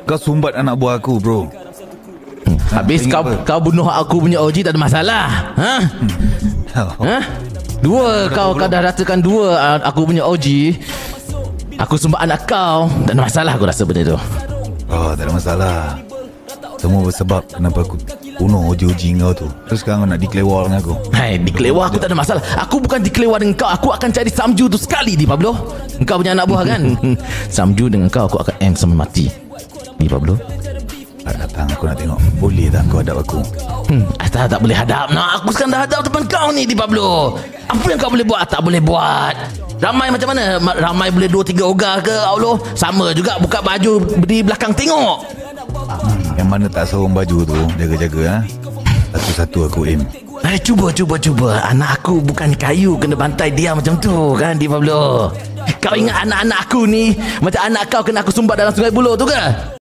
Kau sumbat anak buah aku, bro. Habis kau bunuh aku punya OG tak ada masalah. Ha? Ha? Dua kau dah ratakan dua aku punya OG. Aku sumbat anak kau. Tak ada masalah aku rasa benda tu. Oh, tak ada masalah. Semua sebab kenapa aku bunuh OG kau tu. Terus sekarang kau nak declare war dengan aku. Hai, declare war aku tak ada masalah. Aku bukan declare war dengan kau. Aku akan cari Samju tu sekali di Pablo. Engkau punya anak buah kan? Samju dengan kau aku akan end sampai mati. Di Pablo. Datang aku nak tengok. Boleh tak kau hadap aku? Tak boleh hadap. Nah, aku sekarang dah hadap depan kau ni di Pablo. Apa yang kau boleh buat? Tak boleh buat. Ramai macam mana? Ramai boleh 2-3 ogah ke Allah? Sama juga buka baju berdiri belakang tengok. Yang mana tak sorong baju tu, jaga-jaga ha. Satu-satu aku aim. Cuba. Anak aku bukan kayu kena bantai dia macam tu kan di Pablo. Kau ingat anak-anak aku ni macam anak kau kena aku sumbat dalam Sungai Buloh tu ke?